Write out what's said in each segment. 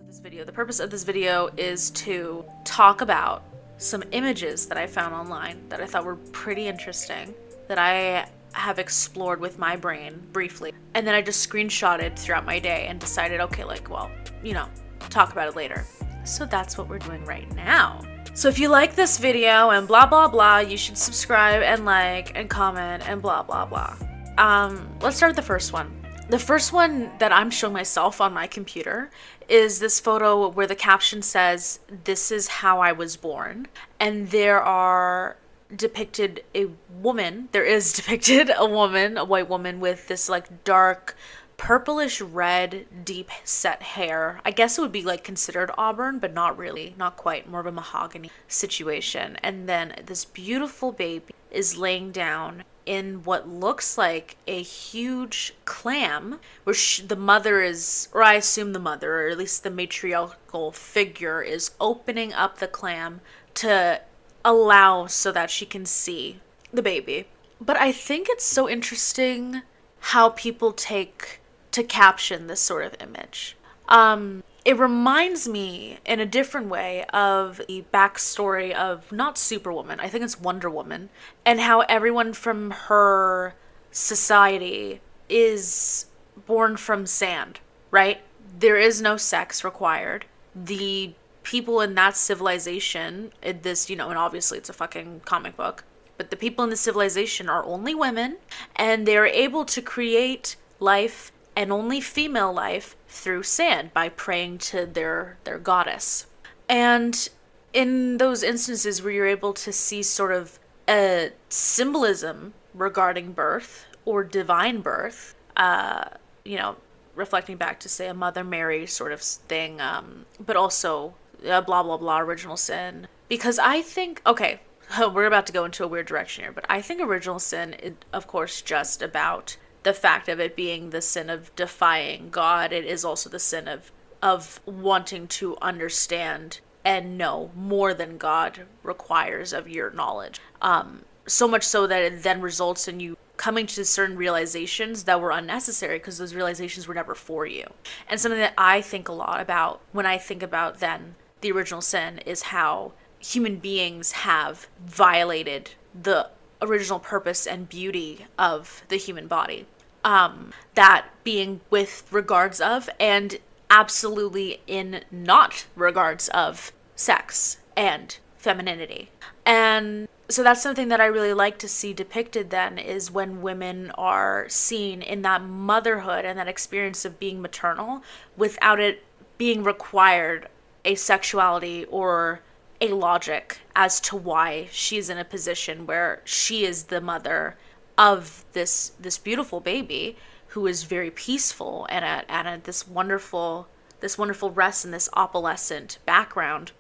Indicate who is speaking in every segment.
Speaker 1: of this video. The purpose of this video is to talk about some images that I found online that I thought were pretty interesting, that I have explored with my brain briefly. And then I just screenshotted throughout my day and decided, okay, talk about it later. So that's what we're doing right now. So if you like this video and blah blah blah, you should subscribe and like and comment and blah blah blah. Let's start with the first one. The first one that I'm showing myself on my computer is this photo where the caption says, "This is how I was born." And there is depicted a woman, a white woman with this like dark purplish red deep set hair. I guess it would be like considered auburn, but not really, not quite, more of a mahogany situation. And then this beautiful baby is laying down in what looks like a huge clam, where the mother is, or I assume the mother, or at least the matriarchal figure, is opening up the clam to allow so that she can see the baby. But I think it's so interesting how people take to caption this sort of image. It reminds me in a different way of the backstory of not Superwoman, I think it's Wonder Woman, and how everyone from her society is born from sand, right? There is no sex required. The people in that civilization, and obviously it's a fucking comic book, but the people in the civilization are only women, and they're able to create life, and only female life, through sand by praying to their goddess. And in those instances where you're able to see sort of a symbolism regarding birth or divine birth, reflecting back to, say, a Mother Mary sort of thing, but also blah blah blah original sin. Because I think, okay, we're about to go into a weird direction here, but I think original sin is, of course, just about the fact of it being the sin of defying God. It is also the sin of wanting to understand and know more than God requires of your knowledge. So much so that it then results in you coming to certain realizations that were unnecessary because those realizations were never for you. And something that I think a lot about when I think about then the original sin is how human beings have violated the original purpose and beauty of the human body. That being with regards of, and absolutely in not regards of, sex and femininity. And so that's something that I really like to see depicted then, is when women are seen in that motherhood and that experience of being maternal without it being required a sexuality or a logic as to why she's in a position where she is the mother of this beautiful baby who is very peaceful and at this wonderful rest in this opalescent background,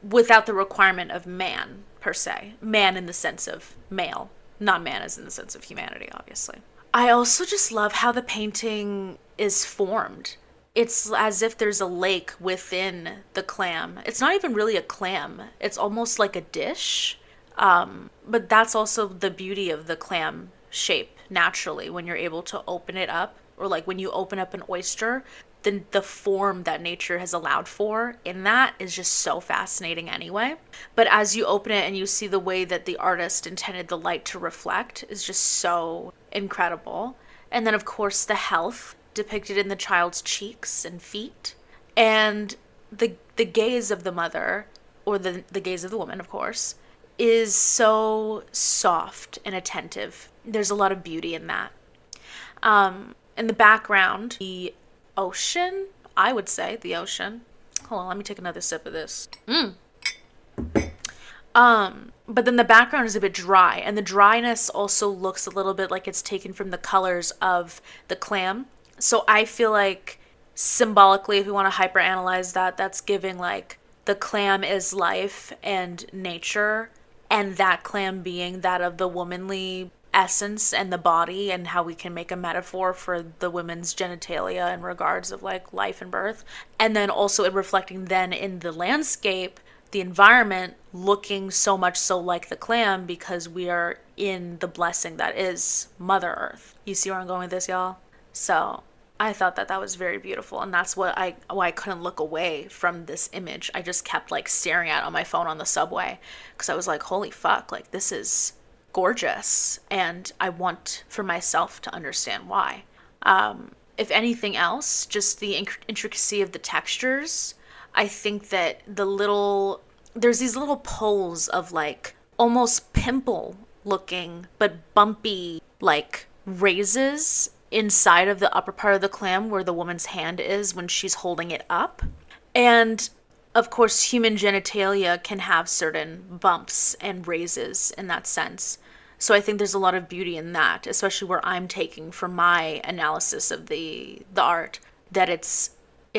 Speaker 1: without the requirement of man per se. Man in the sense of male, not man as in the sense of humanity, obviously. I also just love how the painting is formed. It's as if there's a lake within the clam. It's not even really a clam. It's almost like a dish. But that's also the beauty of the clam shape naturally, when you're able to open it up, or like when you open up an oyster, then the form that nature has allowed for in that is just so fascinating anyway. But as you open it and you see the way that the artist intended the light to reflect is just so incredible. And then of course the health depicted in the child's cheeks and feet, and the gaze of the mother, or the gaze of the woman, of course, is so soft and attentive. There's a lot of beauty in that. In the background, the ocean, I would say the ocean. Hold on, let me take another sip of this. But then the background is a bit dry, and the dryness also looks a little bit like it's taken from the colors of the clam. So I feel like symbolically, if we want to hyperanalyze that, that's giving like the clam is life and nature, and that clam being that of the womanly essence and the body, and how we can make a metaphor for the women's genitalia in regards of like life and birth. And then also it reflecting then in the landscape, the environment looking so much so like the clam, because we are in the blessing that is Mother Earth. You see where I'm going with this, y'all? So I thought that that was very beautiful, and that's why I couldn't look away from this image. I just kept like staring at it on my phone on the subway because I was like, "Holy fuck, like this is gorgeous." And I want for myself to understand why. If anything else, just the intricacy of the textures. I think that there's these little poles of like almost pimple looking but bumpy like raises inside of the upper part of the clam where the woman's hand is when she's holding it up. And of course, human genitalia can have certain bumps and raises in that sense. So I think there's a lot of beauty in that, especially where I'm taking from my analysis of the art that it's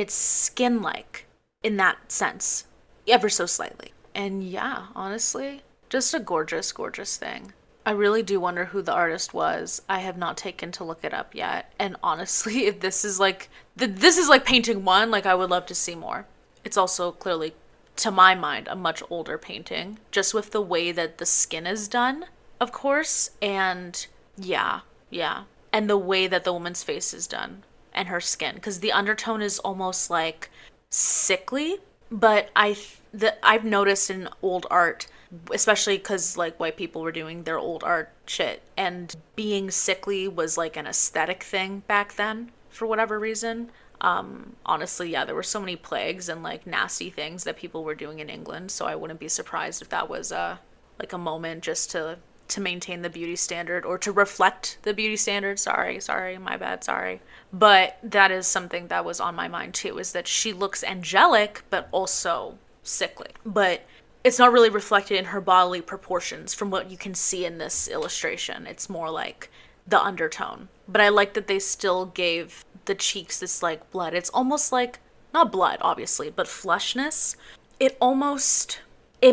Speaker 1: skin-like in that sense, ever so slightly. And yeah, honestly, just a gorgeous, gorgeous thing. I really do wonder who the artist was. I have not taken to look it up yet. And honestly, if this is like this is like painting one, like I would love to see more. It's also clearly, to my mind, a much older painting, just with the way that the skin is done, of course, and yeah, yeah, and the way that the woman's face is done and her skin, because the undertone is almost like sickly, but I've noticed in old art, especially because like white people were doing their old art shit, and being sickly was like an aesthetic thing back then for whatever reason. Honestly, yeah, there were so many plagues and like nasty things that people were doing in England, so I wouldn't be surprised if that was like a moment just to maintain the beauty standard or to reflect the beauty standard. Sorry, my bad, sorry. But that is something that was on my mind too, is that she looks angelic but also sickly. But it's not really reflected in her bodily proportions from what you can see in this illustration. It's more like the undertone. But I like that they still gave the cheeks this like blood. It's almost like, not blood obviously, but fleshness. It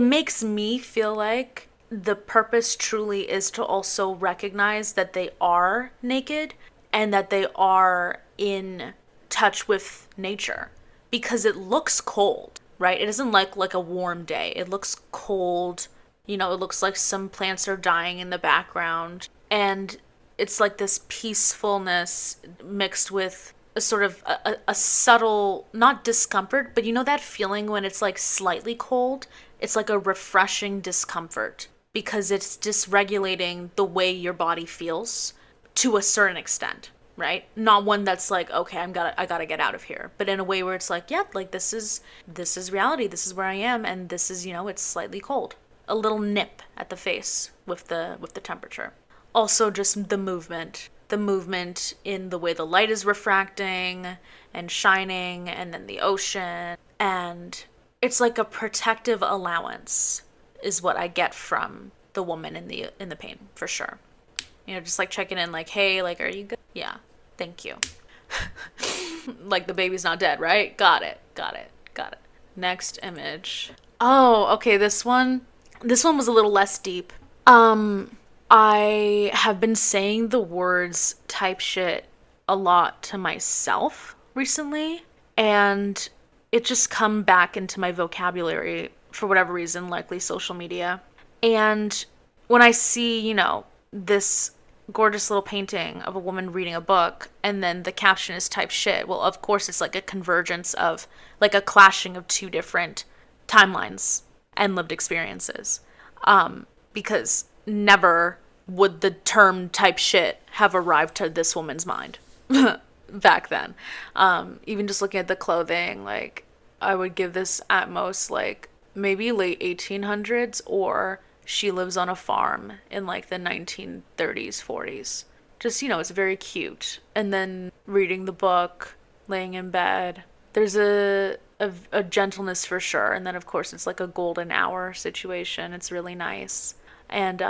Speaker 1: makes me feel like the purpose truly is to also recognize that they are naked and that they are in touch with nature, because it looks cold, right? It doesn't like a warm day. It looks cold. You know, it looks like some plants are dying in the background, and it's like this peacefulness mixed with a sort of a subtle, not discomfort, but you know that feeling when it's like slightly cold? It's like a refreshing discomfort because it's dysregulating the way your body feels to a certain extent, right? Not one that's like, okay, I gotta get out of here, but in a way where it's like, yeah, like this is reality. This is where I am, and this is, you know, it's slightly cold. A little nip at the face with the temperature. Also, just the movement in the way the light is refracting and shining, and then the ocean, and it's like a protective allowance is what I get from the woman in the pain, for sure. You know, just like checking in, like, hey, like, are you good? Yeah, thank you. Like the baby's not dead, right? Got it. Next image. Oh, okay, this one was a little less deep. I have been saying the words type shit a lot to myself recently, and it just come back into my vocabulary for whatever reason, likely social media. And when I see, you know, this gorgeous little painting of a woman reading a book and then the caption is type shit, well, of course it's like a convergence of like a clashing of two different timelines and lived experiences. Because never would the term type shit have arrived to this woman's mind back then. Even just looking at the clothing, like, I would give this at most like maybe late 1800s, or she lives on a farm in like the 1930s, 40s. Just, you know, it's very cute. And then reading the book, laying in bed, there's a gentleness for sure. And then of course it's like a golden hour situation. It's really nice. And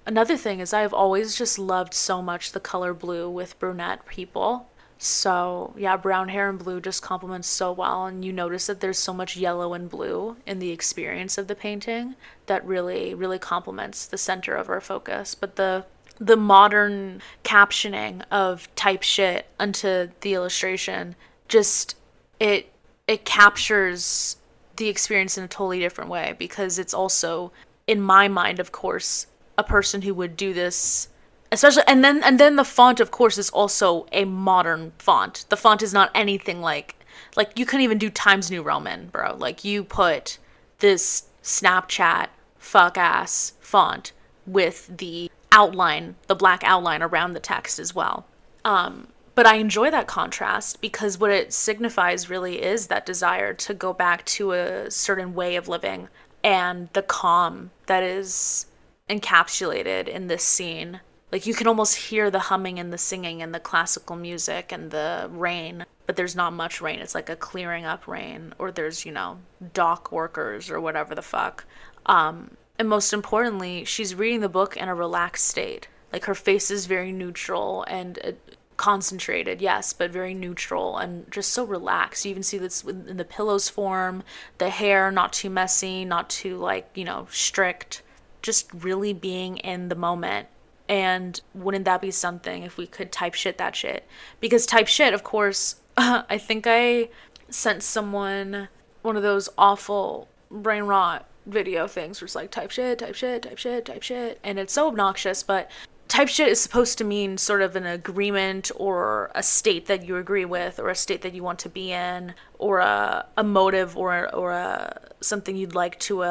Speaker 1: another thing is I've always just loved so much the color blue with brunette people. So yeah, brown hair and blue just complements so well, and you notice that there's so much yellow and blue in the experience of the painting that really, really complements the center of our focus. But the modern captioning of type shit onto the illustration, just it captures the experience in a totally different way, because it's also, in my mind, of course, a person who would do this Especially, and then the font, of course, is also a modern font. The font is not anything like you couldn't even do Times New Roman, bro. Like, you put this Snapchat fuck ass font with the outline, the black outline around the text as well. But I enjoy that contrast because what it signifies really is that desire to go back to a certain way of living and the calm that is encapsulated in this scene. Like, you can almost hear the humming and the singing and the classical music and the rain, but there's not much rain. It's like a clearing up rain, or there's, dock workers or whatever the fuck. And most importantly, she's reading the book in a relaxed state. Like, her face is very neutral and concentrated, yes, but very neutral and just so relaxed. You even see this in the pillow's form, the hair not too messy, not too, strict, just really being in the moment. And wouldn't that be something if we could type shit that shit? Because type shit, of course, I think I sent someone one of those awful brain rot video things where it's like type shit, type shit, type shit, type shit. And it's so obnoxious, but type shit is supposed to mean sort of an agreement or a state that you agree with or a state that you want to be in or a motive or a something you'd like to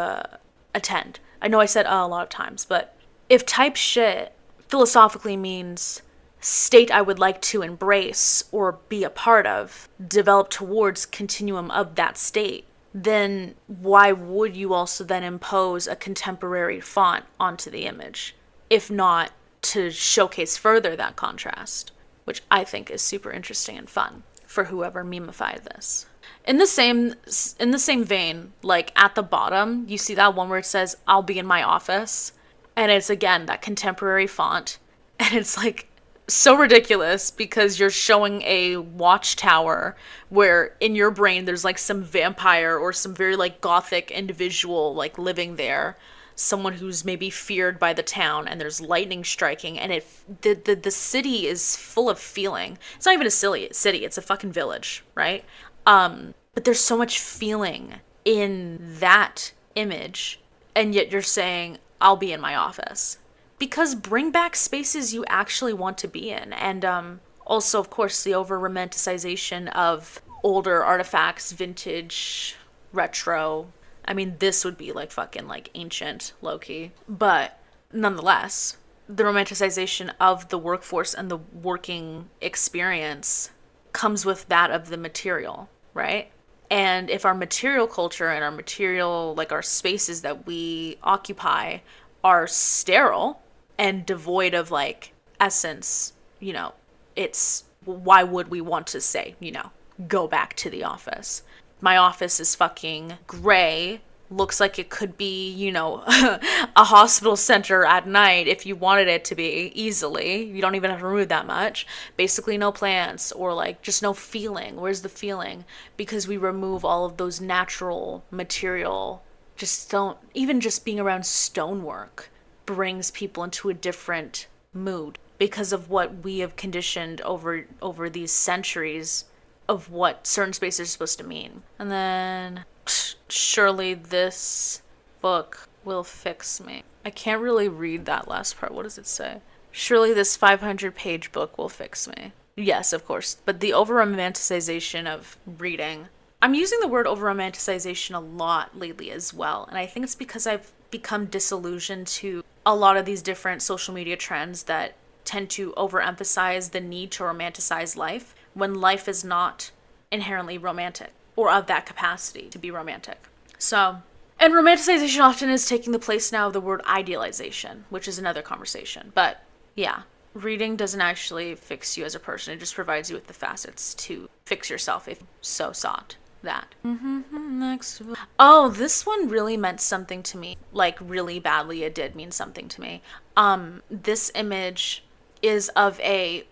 Speaker 1: attend. I know I said a lot of times, but if type shit philosophically means state I would like to embrace or be a part of, develop towards continuum of that state, then why would you also then impose a contemporary font onto the image, if not to showcase further that contrast, which I think is super interesting and fun for whoever memified this. In the same vein, like at the bottom, you see that one where it says I'll be in my office, and it's again that contemporary font, and it's like so ridiculous because you're showing a watchtower where in your brain there's like some vampire or some very like gothic individual like living there, someone who's maybe feared by the town, and there's lightning striking, and the city is full of feeling. It's not even a city, it's a fucking village, right? But there's so much feeling in that image, and yet you're saying I'll be in my office. Because bring back spaces you actually want to be in. And also, of course, the over-romanticization of older artifacts, vintage, retro. I mean, this would be like fucking like ancient, low-key. But nonetheless, the romanticization of the workforce and the working experience comes with that of the material, right? And if our material culture and our material, like our spaces that we occupy are sterile and devoid of like essence, it's why would we want to say, go back to the office? My office is fucking gray, looks like it could be, a hospital center at night if you wanted it to be easily. You don't even have to remove that much. Basically no plants or like just no feeling. Where's the feeling? Because we remove all of those natural material. Just don't, even just being around stonework brings people into a different mood because of what we have conditioned over these centuries of what certain spaces are supposed to mean. And then surely this book will fix me. I can't really read that last part. What does it say? Surely this 500-page book will fix me. Yes, of course. But the over-romanticization of reading. I'm using the word over-romanticization a lot lately as well. And I think it's because I've become disillusioned to a lot of these different social media trends that tend to overemphasize the need to romanticize life when life is not inherently romantic or of that capacity to be romantic. So, and romanticization often is taking the place now of the word idealization, which is another conversation. But yeah, reading doesn't actually fix you as a person. It just provides you with the facets to fix yourself if so sought that. Next. Oh, this one really meant something to me. Like really badly, it did mean something to me. This image is of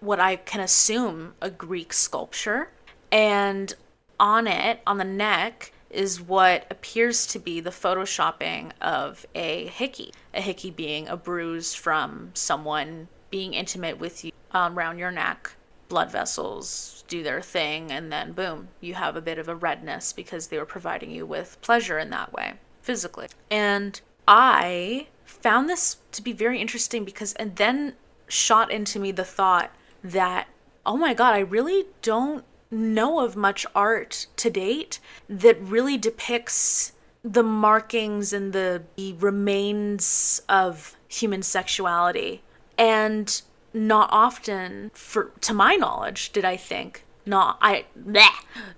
Speaker 1: what I can assume, a Greek sculpture. And on it, on the neck, is what appears to be the photoshopping of a hickey. A hickey being a bruise from someone being intimate with you around your neck. Blood vessels do their thing, and then boom, you have a bit of a redness because they were providing you with pleasure in that way, physically. And I found this to be very interesting because, and then shot into me the thought that, oh my God, I really don't know of much art to date that really depicts the markings and the remains of human sexuality. And not often, for to my knowledge, did I think not I bleh.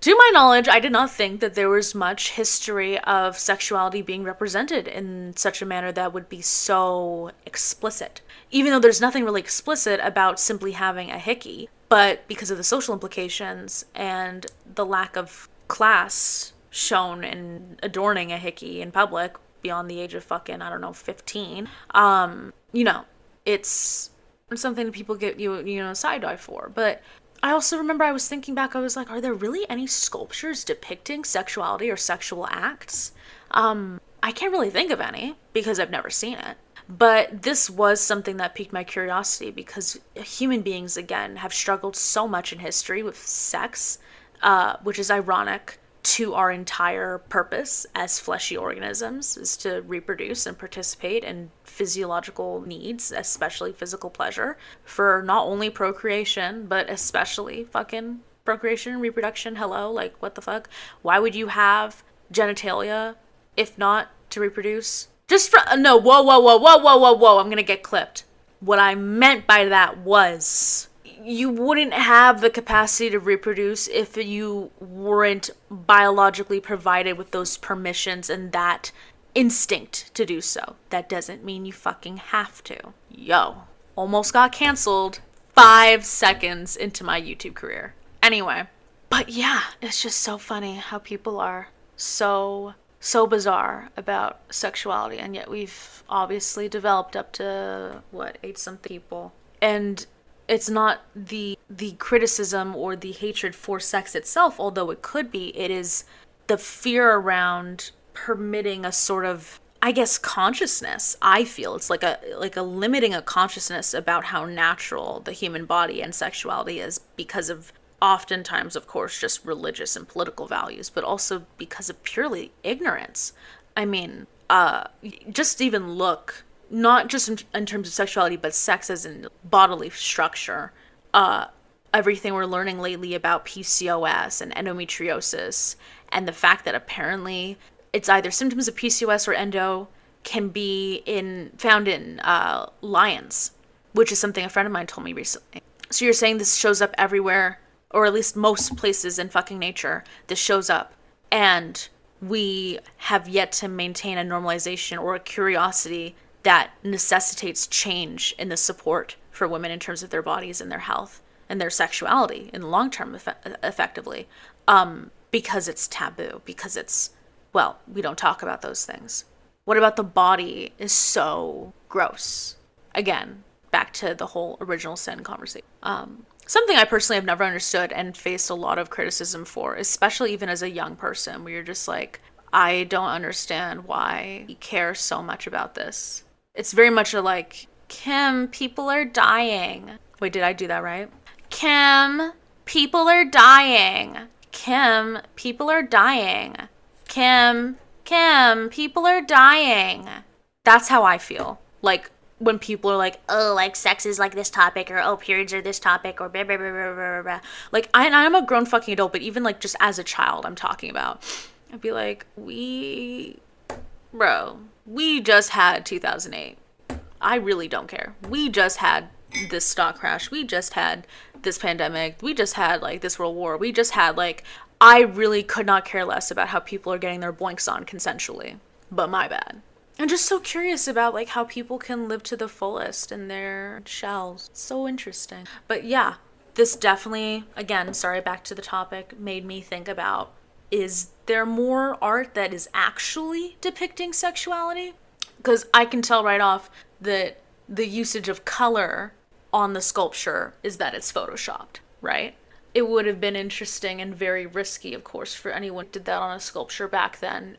Speaker 1: To my knowledge, I did not think that there was much history of sexuality being represented in such a manner that would be so explicit. Even though there's nothing really explicit about simply having a hickey, but because of the social implications and the lack of class shown in adorning a hickey in public beyond the age of fucking, I don't know, 15, you know, it's something that people get side eye for. But I also remember I was thinking back, I was like, are there really any sculptures depicting sexuality or sexual acts? I can't really think of any because I've never seen it. But this was something that piqued my curiosity because human beings, again, have struggled so much in history with sex, which is ironic to our entire purpose as fleshy organisms, is to reproduce and participate in physiological needs, especially physical pleasure, for not only procreation, but especially fucking procreation and reproduction. Hello, like, what the fuck? Why would you have genitalia if not to reproduce? Just for, no, whoa, whoa, whoa, whoa, whoa, whoa, whoa, I'm gonna get clipped. What I meant by that was, you wouldn't have the capacity to reproduce if you weren't biologically provided with those permissions and that instinct to do so. That doesn't mean you fucking have to. Yo, almost got canceled 5 seconds into my YouTube career. Anyway, but yeah, it's just so funny how people are so bizarre about sexuality, and yet we've obviously developed up to what, 8 something people. And it's not the criticism or the hatred for sex itself, although it could be. It is the fear around permitting a sort of, I guess, consciousness. I feel it's like a limiting a consciousness about how natural the human body and sexuality is, because of oftentimes, of course, just religious and political values, but also because of purely ignorance. I mean, just even look, not just in terms of sexuality, but sex as in bodily structure. Everything we're learning lately about PCOS and endometriosis, and the fact that apparently it's either symptoms of PCOS or endo can be found in lions, which is something a friend of mine told me recently. So you're saying this shows up everywhere, or at least most places in fucking nature, this shows up, and we have yet to maintain a normalization or a curiosity that necessitates change in the support for women in terms of their bodies and their health and their sexuality in the long term, effectively, because it's taboo, because it's, well, we don't talk about those things. What about the body is so gross? Again, back to the whole original sin conversation. Something I personally have never understood and faced a lot of criticism for, especially even as a young person, where you're just like, I don't understand why you care so much about this. It's very much a like, Kim, people are dying. Wait, did I do that right? Kim, people are dying. Kim, people are dying. Kim, people are dying. That's how I feel. Like, when people are like, oh, like, sex is like this topic, or oh, periods are this topic, or blah, blah, blah, blah, blah, blah. Like, I'm a grown fucking adult, but even, like, just as a child, I'm talking about, I'd be like, we just had 2008. I really don't care. We just had this stock crash. We just had this pandemic. We just had, like, this world war. We just had, like, I really could not care less about how people are getting their boinks on consensually. But my bad. I'm just so curious about, like, how people can live to the fullest in their shells. It's so interesting. But yeah, this definitely, again, sorry, back to the topic, made me think about, is there more art that is actually depicting sexuality? Because I can tell right off that the usage of color on the sculpture is that it's photoshopped, right? It would have been interesting and very risky, of course, for anyone who did that on a sculpture back then,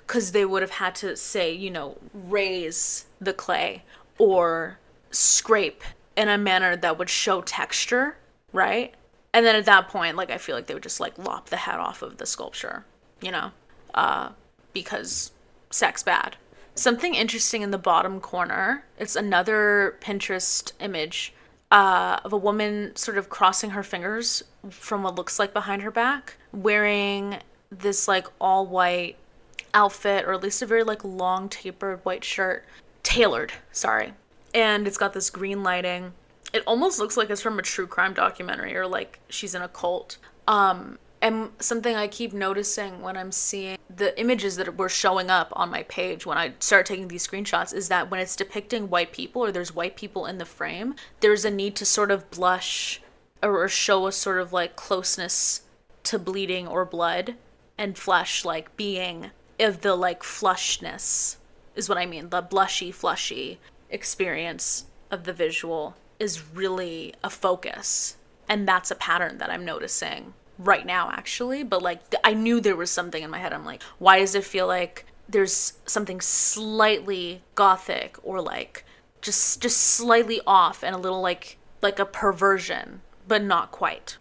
Speaker 1: because they would have had to, say, raise the clay or scrape in a manner that would show texture, right? And then at that point, like, I feel like they would just, like, lop the head off of the sculpture, because sex bad. Something interesting in the bottom corner. It's another Pinterest image of a woman sort of crossing her fingers from what looks like behind her back, wearing this like all white outfit, or at least a very like long tapered white shirt, tailored, sorry. And it's got this green lighting. It almost looks like it's from a true crime documentary, or like she's in a cult. And something I keep noticing when I'm seeing the images that were showing up on my page when I start taking these screenshots is that when it's depicting white people, or there's white people in the frame, there's a need to sort of blush or show a sort of like closeness to bleeding or blood and flesh, like being of the like flushness is what I mean. The blushy, flushy experience of the visual is really a focus. And that's a pattern that I'm noticing right now, actually. But like, I knew there was something in my head. I'm like, why does it feel like there's something slightly gothic, or like just slightly off, and a little like a perversion, but not quite.